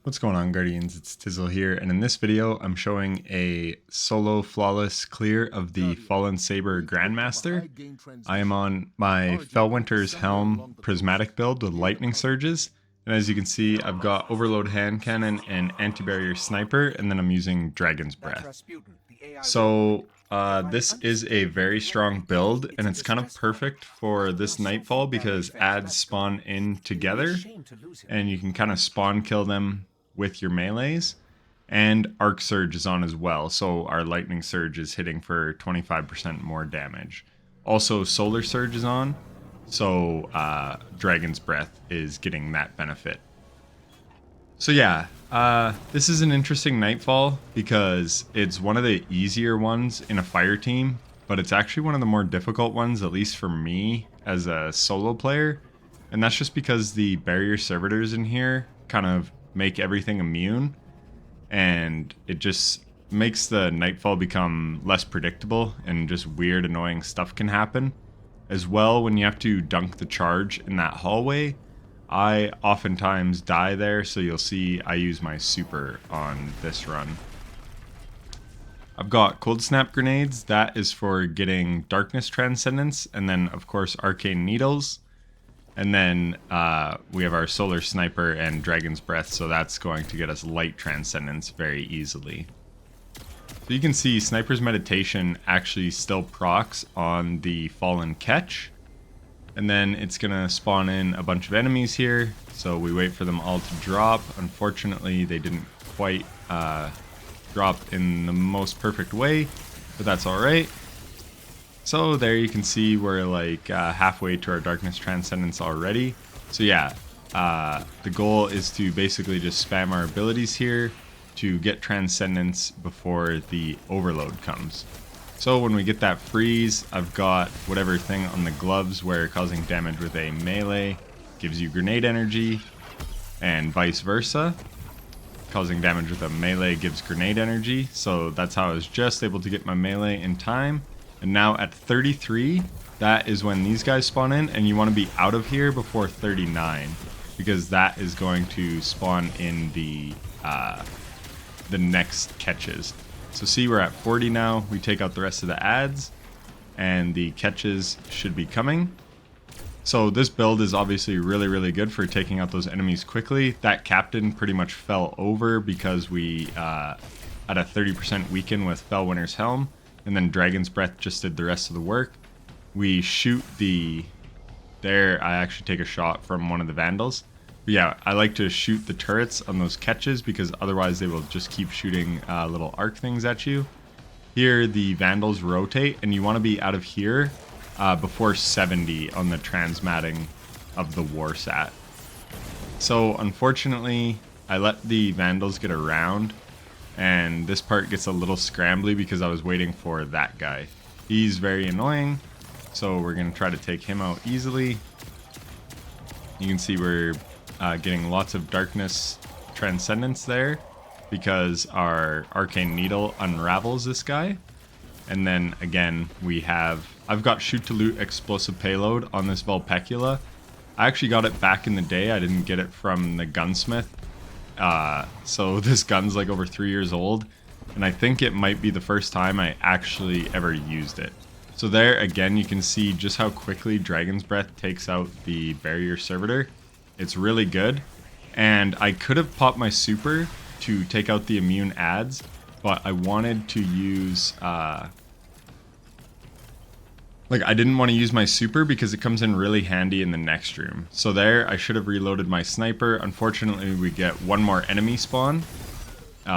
What's going on, Guardians? It's Tizzle here, and in this video I'm showing a solo flawless clear of the Fallen Saber Grandmaster. I am on my Fellwinter's Helm Prismatic build with lightning surges, and as you can see I've got Overload Hand Cannon and Anti-Barrier Sniper, and then I'm using Dragon's Breath. So this is a very strong build, and it's kind of perfect for this nightfall because adds spawn in together, and you can kind of spawn kill them with your melees, and Arc Surge is on as well, so our Lightning Surge is hitting for 25% more damage. Also, Solar Surge is on, so Dragon's Breath is getting that benefit. So yeah, this is an interesting nightfall because it's one of the easier ones in a fire team, but it's actually one of the more difficult ones, at least for me as a solo player. And that's just because the barrier servitors in here kind of make everything immune, and it just makes the nightfall become less predictable, and just weird, annoying stuff can happen. As well, when you have to dunk the charge in that hallway, I oftentimes die there, so you'll see I use my super on this run. I've got Cold Snap Grenades, that is for getting Darkness Transcendence, and then of course Arcane Needles. And then we have our Solar Sniper and Dragon's Breath, so that's going to get us Light Transcendence very easily. So you can see Sniper's Meditation actually still procs on the Fallen Catch. And then it's going to spawn in a bunch of enemies here, so we wait for them all to drop. Unfortunately, they didn't quite drop in the most perfect way, but that's alright. So there you can see we're like halfway to our Darkness Transcendence already. So yeah, the goal is to basically just spam our abilities here to get Transcendence before the Overload comes. So when we get that freeze, I've got whatever thing on the gloves where causing damage with a melee gives you grenade energy, and vice versa. Causing damage with a melee gives grenade energy, so that's how I was just able to get my melee in time. And now at 33, that is when these guys spawn in, and you want to be out of here before 39, because that is going to spawn in the next catches. So see, we're at 40 now. We take out the rest of the adds, and the catches should be coming. So this build is obviously really good for taking out those enemies quickly. That captain pretty much fell over because we had a 30% weaken with Fellwinter's Helm. And then Dragon's Breath just did the rest of the work. We shoot the... There, I actually take a shot from one of the Vandals. But yeah, I like to shoot the turrets on those catches because otherwise they will just keep shooting little arc things at you. Here, the Vandals rotate, and you want to be out of here before 70 on the transmatting of the Warsat. So unfortunately, I let the Vandals get around, and this part gets a little scrambly because I was waiting for that guy. He's very annoying, so we're going to try to take him out easily. You can see we're getting lots of Darkness Transcendence there because our Arcane Needle unravels this guy. And then again, I've got Shoot to Loot Explosive Payload on this Vulpecula. I actually got it back in the day. I didn't get it from the gunsmith. So this gun's like over 3 years old, and I think it might be the first time I actually ever used it. So there again, you can see just how quickly Dragon's Breath takes out the barrier servitor. It's really good, and I could have popped my super to take out the immune adds, but I wanted to use I didn't want to use my super because it comes in really handy in the next room. So there, I should have reloaded my sniper. Unfortunately, we get one more enemy spawn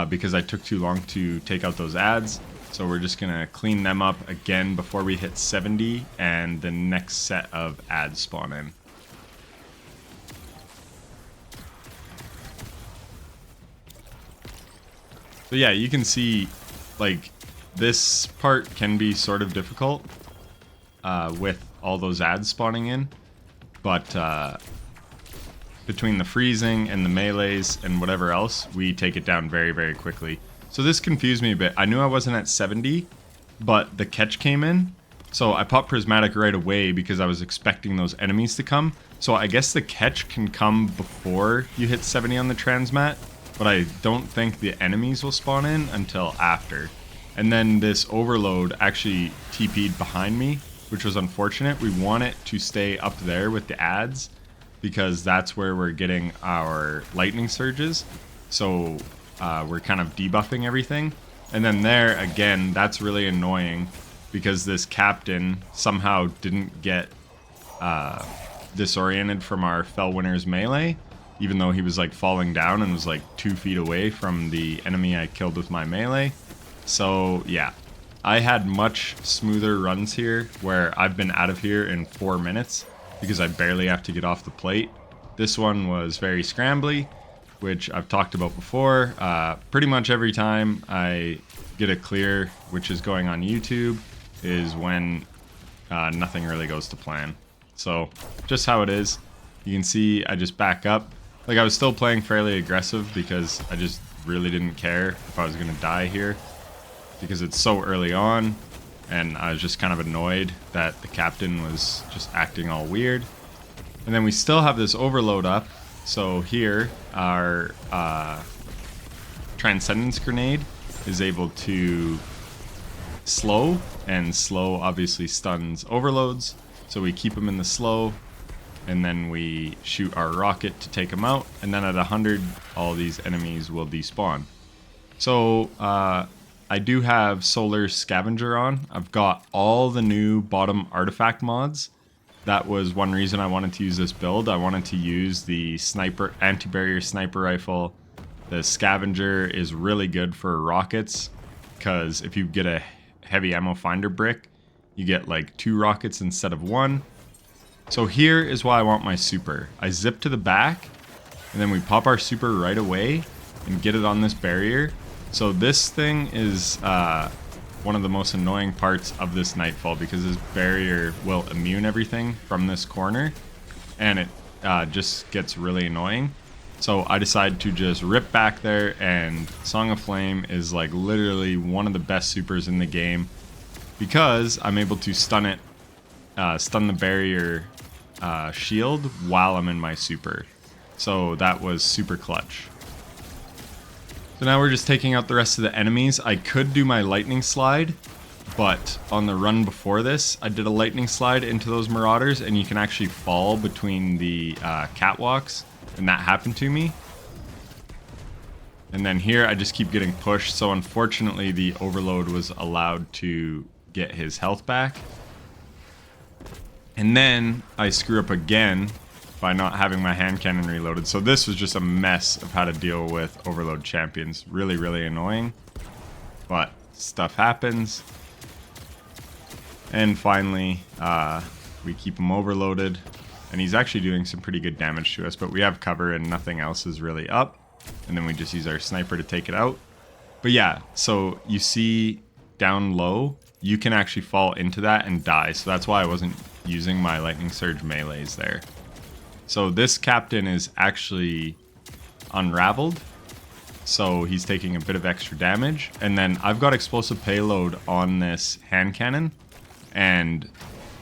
because I took too long to take out those adds. So we're just going to clean them up again before we hit 70 and the next set of adds spawn in. So yeah, you can see like this part can be sort of difficult with all those adds spawning in, but between the freezing and the melees and whatever else, we take it down very quickly. So this confused me a bit. I knew I wasn't at 70, but the catch came in, so I popped Prismatic right away because I was expecting those enemies to come. So I guess the catch can come before you hit 70 on the transmat, but I don't think the enemies will spawn in until after. And then this overload actually TP'd behind me, which was unfortunate. We want it to stay up there with the ads because that's where we're getting our lightning surges. So we're kind of debuffing everything. And then there, again, that's really annoying because this captain somehow didn't get disoriented from our Fellwinter's melee, even though he was like falling down and was like 2 feet away from the enemy I killed with my melee. So yeah, I had much smoother runs here where I've been out of here in 4 minutes because I barely have to get off the plate. This one was very scrambly, which I've talked about before. Pretty much every time I get a clear, which is going on YouTube, is when nothing really goes to plan. So just how it is. You can see I just back up. Like, I was still playing fairly aggressive because I just really didn't care if I was going to die here because it's so early on, and I was just kind of annoyed that the captain was just acting all weird. And then we still have this overload up. So here, our Transcendence Grenade is able to slow, and slow obviously stuns overloads. So we keep them in the slow, and then we shoot our rocket to take them out, and then at 100, all these enemies will despawn. So I do have Solar Scavenger on. I've got all the new bottom artifact mods. That was one reason I wanted to use this build. I wanted to use the sniper, anti-barrier sniper rifle. The Scavenger is really good for rockets, because if you get a heavy ammo finder brick, you get like 2 rockets instead of 1. So here is why I want my super. I zip to the back, and then we pop our super right away and get it on this barrier. So this thing is one of the most annoying parts of this nightfall, because this barrier will immune everything from this corner, and it just gets really annoying. So I decided to just rip back there, and Song of Flame is like literally one of the best supers in the game, because I'm able to stun it, stun the barrier shield while I'm in my super. So that was super clutch. So now we're just taking out the rest of the enemies. I could do my lightning slide, but on the run before this, I did a lightning slide into those marauders, and you can actually fall between the catwalks, and that happened to me. And then here I just keep getting pushed, so unfortunately the overload was allowed to get his health back. And then I screw up again by not having my hand cannon reloaded. So this was just a mess of how to deal with overload champions. Really, really annoying. But stuff happens. And finally, we keep him overloaded. And he's actually doing some pretty good damage to us, but we have cover and nothing else is really up. And then we just use our sniper to take it out. But yeah, so you see down low, you can actually fall into that and die. So that's why I wasn't using my lightning surge melees there. So this captain is actually unraveled, so he's taking a bit of extra damage. And then I've got explosive payload on this hand cannon, and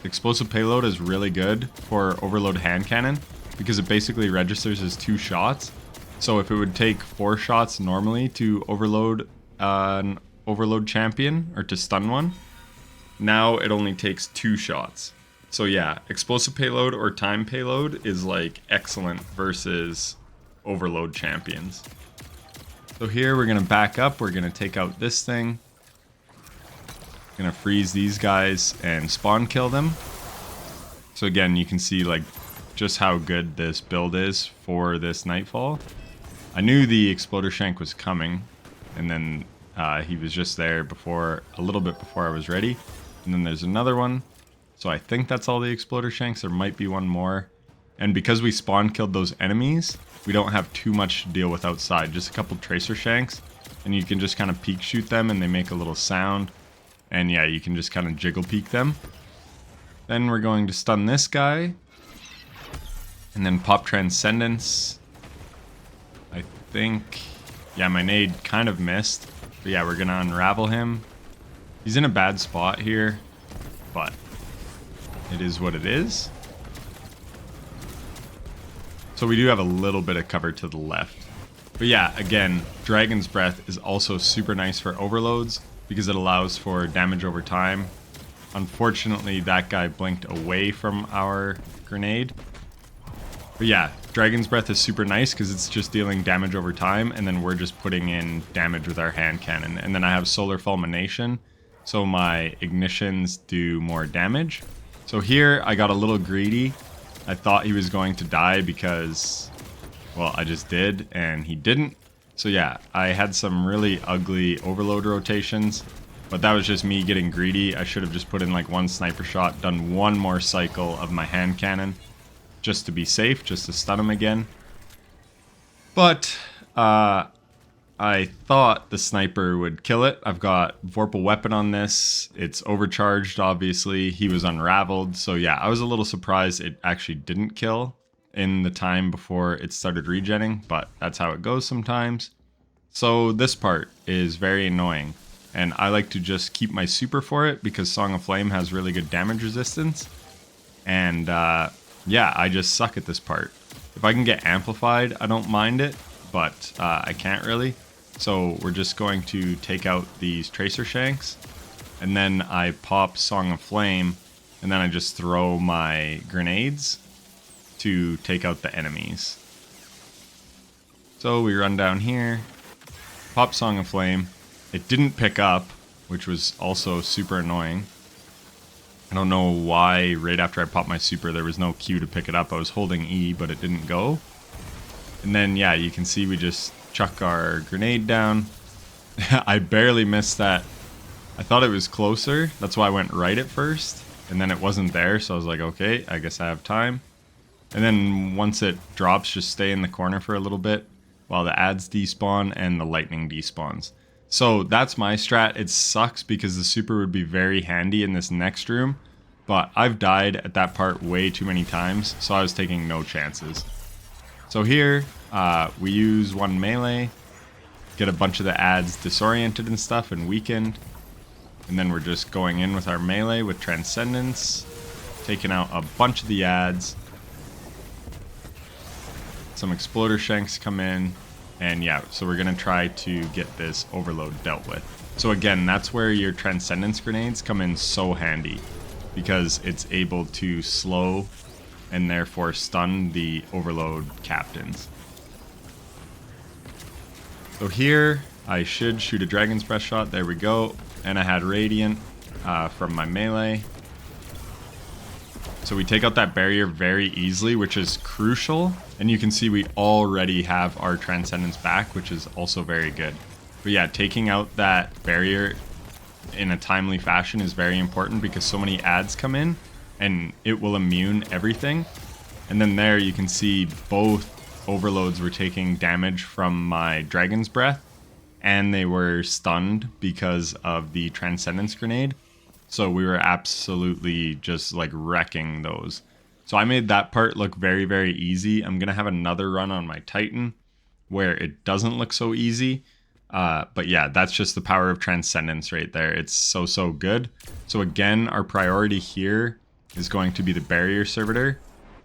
explosive payload is really good for overload hand cannon because it basically registers as 2 shots. So if it would take 4 shots normally to overload an overload champion, or to stun one, now it only takes 2 shots. So yeah, explosive payload or time payload is like excellent versus overload champions. So here we're gonna back up, we're gonna take out this thing. Gonna freeze these guys and spawn kill them. So again, you can see like just how good this build is for this nightfall. I knew the Exploder Shank was coming, and then he was just there before, a little bit before I was ready. And then there's another one. So I think that's all the Exploder Shanks. There might be one more. And because we spawn killed those enemies, we don't have too much to deal with outside. Just a couple Tracer Shanks. And you can just kind of peek shoot them and they make a little sound. And yeah, you can just kind of jiggle peek them. Then we're going to stun this guy. And then pop Transcendence. I think... yeah, my nade kind of missed. But yeah, we're going to unravel him. He's in a bad spot here. But it is what it is. So we do have a little bit of cover to the left. But But yeah, again, Dragon's Breath is also super nice for overloads because it allows for damage over time. Unfortunately, that guy blinked away from our grenade. But yeah, Dragon's Breath is super nice because it's just dealing damage over time, and then we're just putting in damage with our hand cannon. And then I have Solar Fulmination, so my ignitions do more damage. So here, I got a little greedy. I thought he was going to die because, well, I just did, and he didn't. So yeah, I had some really ugly overload rotations, but that was just me getting greedy. I should have just put in like one sniper shot, done one more cycle of my hand cannon, just to be safe, just to stun him again. But I thought the sniper would kill it. I've got Vorpal Weapon on this. It's overcharged, obviously. He was unraveled. So yeah, I was a little surprised it actually didn't kill in the time before it started regenning, but that's how it goes sometimes. So this part is very annoying, and I like to just keep my super for it because Song of Flame has really good damage resistance. And yeah, I just suck at this part. If I can get amplified, I don't mind it, but I can't really. So we're just going to take out these Tracer Shanks, and then I pop Song of Flame, and then I just throw my grenades to take out the enemies. So we run down here, pop Song of Flame. It didn't pick up, which was also super annoying. I don't know why right after I popped my super there was no Q to pick it up. I was holding E, but it didn't go. And then, yeah, you can see we just chuck our grenade down. I barely missed that. I thought it was closer. That's why I went right at first. And then it wasn't there, so I was like, okay, I guess I have time. And then once it drops, just stay in the corner for a little bit while the ads despawn and the lightning despawns. So that's my strat. It sucks because the super would be very handy in this next room, but I've died at that part way too many times, so I was taking no chances. So here, we use one melee, get a bunch of the ads disoriented and stuff and weakened, and then we're just going in with our melee with Transcendence, taking out a bunch of the ads. Some Exploder Shanks come in. And yeah, so we're going to try to get this overload dealt with. So again, that's where your Transcendence grenades come in so handy, because it's able to slow and therefore stun the overload captains. So here, I should shoot a Dragon's Breath shot. There we go. And I had Radiant from my melee. So we take out that barrier very easily, which is crucial. And you can see we already have our Transcendence back, which is also very good. But yeah, taking out that barrier in a timely fashion is very important because so many ads come in and it will immune everything. And then there you can see both overloads were taking damage from my Dragon's Breath, and they were stunned because of the Transcendence grenade. So we were absolutely just like wrecking those. So I made that part look very, very easy. I'm going to have another run on my Titan where it doesn't look so easy. But yeah, that's just the power of Transcendence right there. It's so, so good. So again, our priority here is going to be the Barrier Servitor.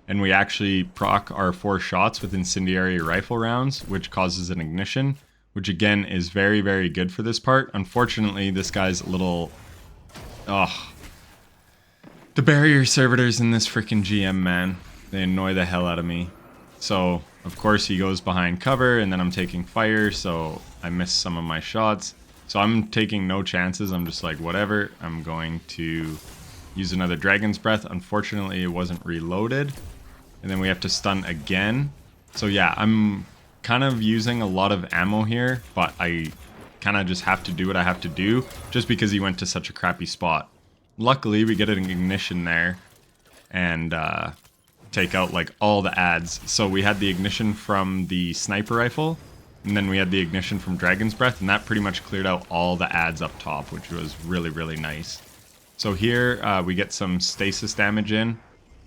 And we actually proc our 4 shots with Incendiary Rifle rounds, which causes an ignition, which again is very, very good for this part. Unfortunately, this guy's a little... Oh, the Barrier Servitors in this freaking GM, man. They annoy the hell out of me. So, of course, he goes behind cover, and then I'm taking fire, so I miss some of my shots. So I'm taking no chances. I'm just like, whatever. I'm going to use another Dragon's Breath. Unfortunately, it wasn't reloaded. And then we have to stun again. So yeah, I'm kind of using a lot of ammo here, but I kind of just have to do what I have to do just because he went to such a crappy spot. Luckily, we get an ignition there and take out like all the ads. So we had the ignition from the sniper rifle, and then we had the ignition from Dragon's Breath, and that pretty much cleared out all the ads up top, which was really, really nice. So here we get some stasis damage in.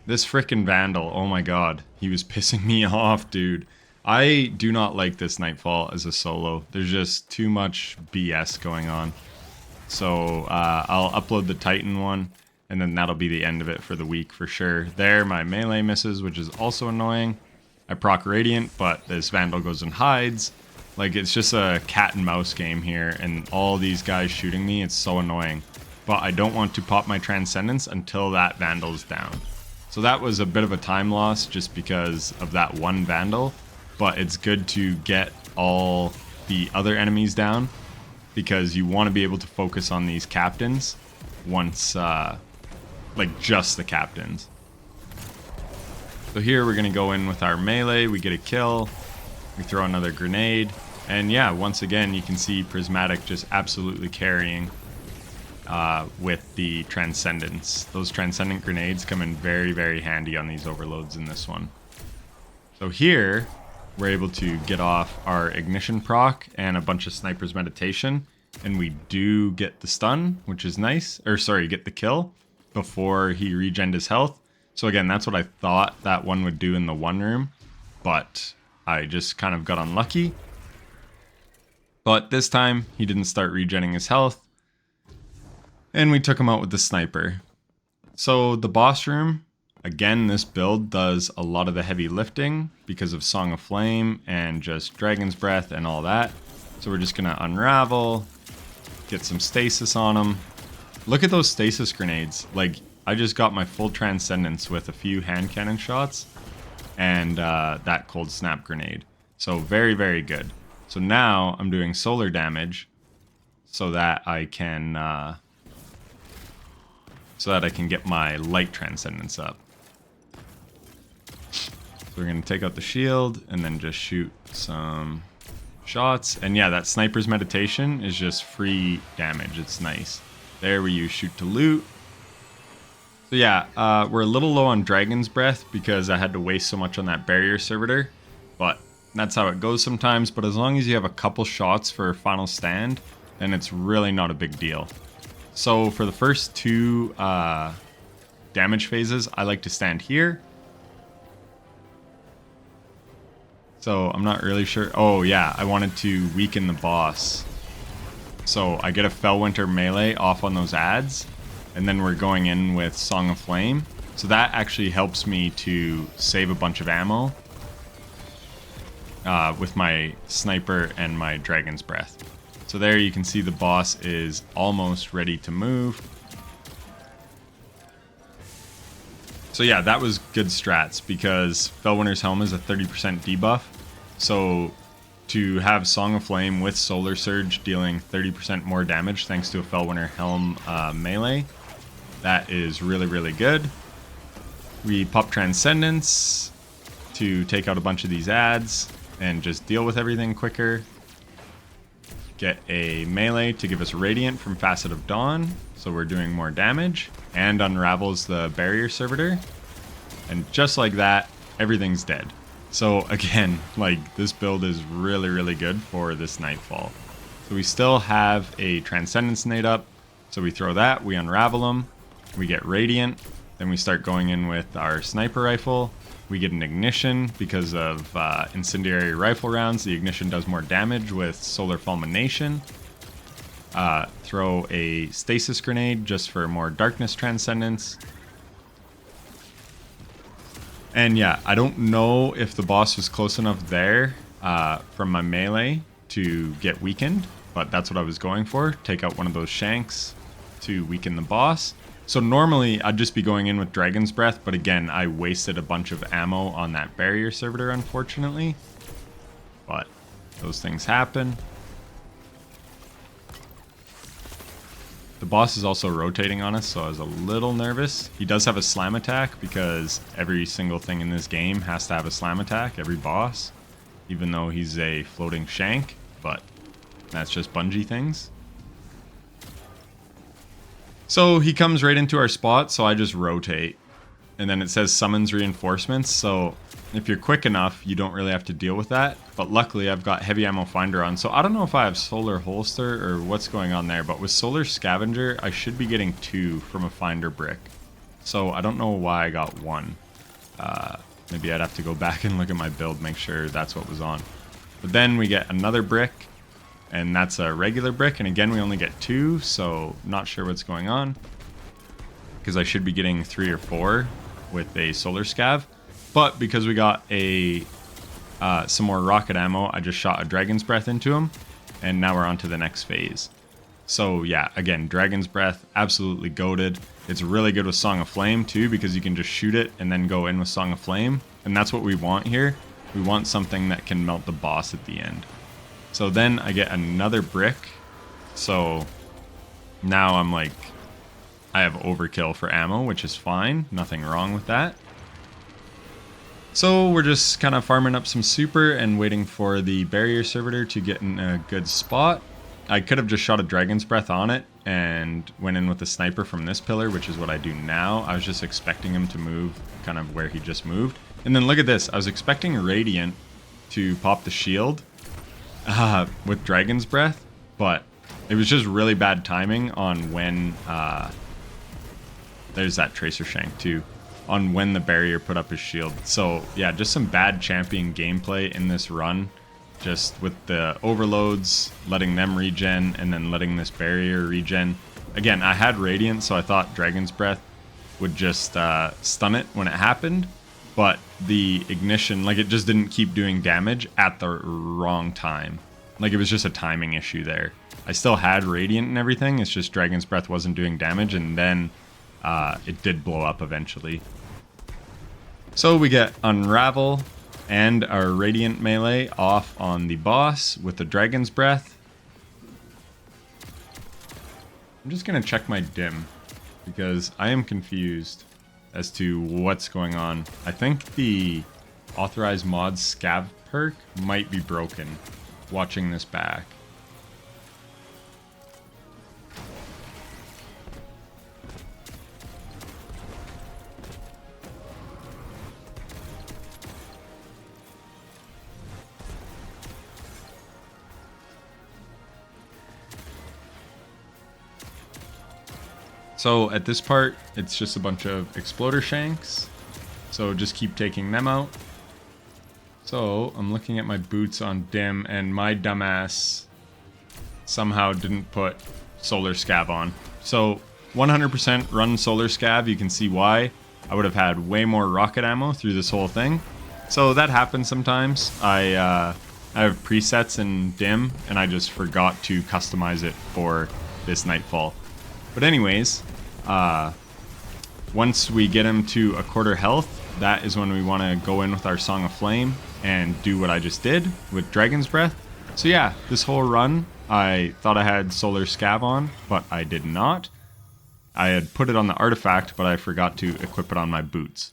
This frickin' Vandal, oh my god, he was pissing me off, dude. I do not like this Nightfall as a solo. There's just too much BS going on. So I'll upload the Titan one, and then that'll be the end of it for the week for sure. There, my melee misses, which is also annoying. I proc Radiant, but this Vandal goes and hides. Like, it's just a cat and mouse game here, and all these guys shooting me, it's so annoying. But I don't want to pop my Transcendence until that Vandal's down. So that was a bit of a time loss just because of that one Vandal, but it's good to get all the other enemies down because you want to be able to focus on these captains once, like just the captains. So here we're going to go in with our melee, we get a kill, we throw another grenade, and yeah, once again you can see Prismatic just absolutely carrying with the Transcendence. Those Transcendent grenades come in very, very handy on these overloads in this one. So here, we're able to get off our Ignition proc and a bunch of Sniper's Meditation, and we do get the stun, which is nice, or sorry, get the kill before he regened his health. So again, that's what I thought that one would do in the one room, but I just kind of got unlucky. But this time, he didn't start regenning his health, and we took him out with the sniper. So the boss room, again, this build does a lot of the heavy lifting because of Song of Flame and just Dragon's Breath and all that. So we're just gonna unravel, get some stasis on him. Look at those stasis grenades. Like, I just got my full Transcendence with a few hand cannon shots and that cold snap grenade. So very, very good. So now I'm doing solar damage so that I can get my light Transcendence up. So we're gonna take out the shield and then just shoot some shots. And yeah, that Sniper's Meditation is just free damage. It's nice. There we use Shoot to Loot. So yeah, we're a little low on Dragon's Breath because I had to waste so much on that barrier servitor, but that's how it goes sometimes. But as long as you have a couple shots for final stand, then it's really not a big deal. So for the first two damage phases, I like to stand here. So I'm not really sure. Oh yeah, I wanted to weaken the boss. So I get a Fellwinter melee off on those ads, and then we're going in with Song of Flame. So that actually helps me to save a bunch of ammo with my sniper and my Dragon's Breath. So there you can see the boss is almost ready to move. So yeah, that was good strats because Fellwinter's Helm is a 30% debuff. So to have Song of Flame with Solar Surge dealing 30% more damage thanks to a Fellwinter Helm melee, that is really, really good. We pop Transcendence to take out a bunch of these ads and just deal with everything quicker. Get a melee to give us Radiant from Facet of Dawn, so we're doing more damage, and unravels the barrier servitor. And just like that, everything's dead. So again, like, this build is really, really good for this Nightfall. So we still have a Transcendence nade up, so we throw that, we unravel them, we get Radiant, then we start going in with our sniper rifle. We get an ignition because of incendiary rifle rounds. The ignition does more damage with solar fulmination. Throw a stasis grenade just for more darkness transcendence. And yeah, I don't know if the boss was close enough there from my melee to get weakened, but that's what I was going for. Take out one of those shanks to weaken the boss. So normally I'd just be going in with Dragon's Breath, but again, I wasted a bunch of ammo on that barrier servitor, unfortunately. But those things happen. The boss is also rotating on us, so I was a little nervous. He does have a slam attack because every single thing in this game has to have a slam attack, every boss. Even though he's a floating shank, but that's just Bungie things. So he comes right into our spot, so I just rotate. And then it says summons reinforcements, so if you're quick enough, you don't really have to deal with that. But luckily, I've got heavy ammo finder on, so I don't know if I have solar holster or what's going on there. But with solar scavenger, I should be getting 2 from a finder brick. So I don't know why I got 1. Maybe I'd have to go back and look at my build, make sure that's what was on. But then we get another brick. And that's a regular brick, and again we only get 2, so not sure what's going on. Because I should be getting 3 or 4 with a solar scav. But because we got a some more rocket ammo, I just shot a Dragon's Breath into him, and now we're on to the next phase. So yeah, again, Dragon's Breath, absolutely goated. It's really good with Song of Flame too, because you can just shoot it and then go in with Song of Flame, and that's what we want here. We want something that can melt the boss at the end. So then I get another brick, so now I'm like, I have overkill for ammo, which is fine, nothing wrong with that. So we're just kind of farming up some super and waiting for the barrier servitor to get in a good spot. I could have just shot a Dragon's Breath on it and went in with the sniper from this pillar, which is what I do now. I was just expecting him to move kind of where he just moved. And then look at this. I was expecting Radiant to pop the shield with Dragon's Breath, but it was just really bad timing on when... there's that Tracer Shank too. On when the barrier put up his shield. So yeah, just some bad champion gameplay in this run. Just with the overloads, letting them regen, and then letting this barrier regen. Again, I had Radiant, so I thought Dragon's Breath would just stun it when it happened. But the ignition, like, it just didn't keep doing damage at the wrong time. Like, it was just a timing issue there. I still had Radiant and everything, it's just Dragon's Breath wasn't doing damage, and then it did blow up eventually. So we get Unravel and our Radiant melee off on the boss with the Dragon's Breath. I'm just going to check my dim because I am confused as to what's going on. I think the authorized mods scav perk might be broken watching this back. So at this part, it's just a bunch of Exploder Shanks. So just keep taking them out. So I'm looking at my boots on dim, and my dumbass somehow didn't put Solar Scav on. So 100% run Solar Scav, you can see why. I would have had way more rocket ammo through this whole thing. So that happens sometimes. I have presets in dim, and I just forgot to customize it for this nightfall. But anyways, once we get him to a quarter health, that is when we want to go in with our Song of Flame and do what I just did with Dragon's Breath. So yeah, this whole run, I thought I had Solar Scav on, but I did not. I had put it on the artifact, but I forgot to equip it on my boots.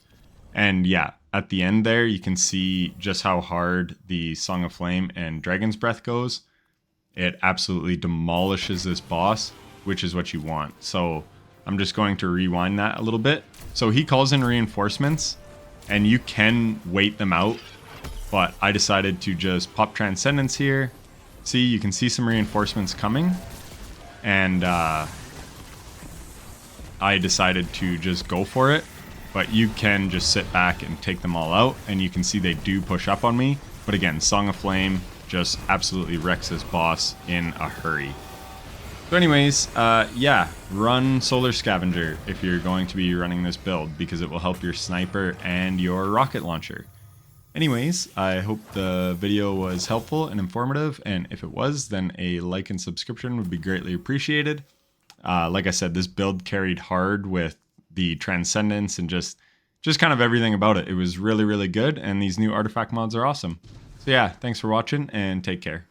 And yeah, at the end there, you can see just how hard the Song of Flame and Dragon's Breath goes. It absolutely demolishes this boss, which is what you want. So I'm just going to rewind that a little bit. So he calls in reinforcements, and you can wait them out, but I decided to just pop Transcendence here. See, you can see some reinforcements coming, and I decided to just go for it. But you can just sit back and take them all out, and you can see they do push up on me. But again, Song of Flame just absolutely wrecks this boss in a hurry. So anyways, yeah, run Solar Scavenger if you're going to be running this build, because it will help your sniper and your rocket launcher. Anyways, I hope the video was helpful and informative, and if it was, then a like and subscription would be greatly appreciated. Like I said, this build carried hard with the Transcendence and just kind of everything about it. It was really, really good, and these new artifact mods are awesome. So yeah, thanks for watching, and take care.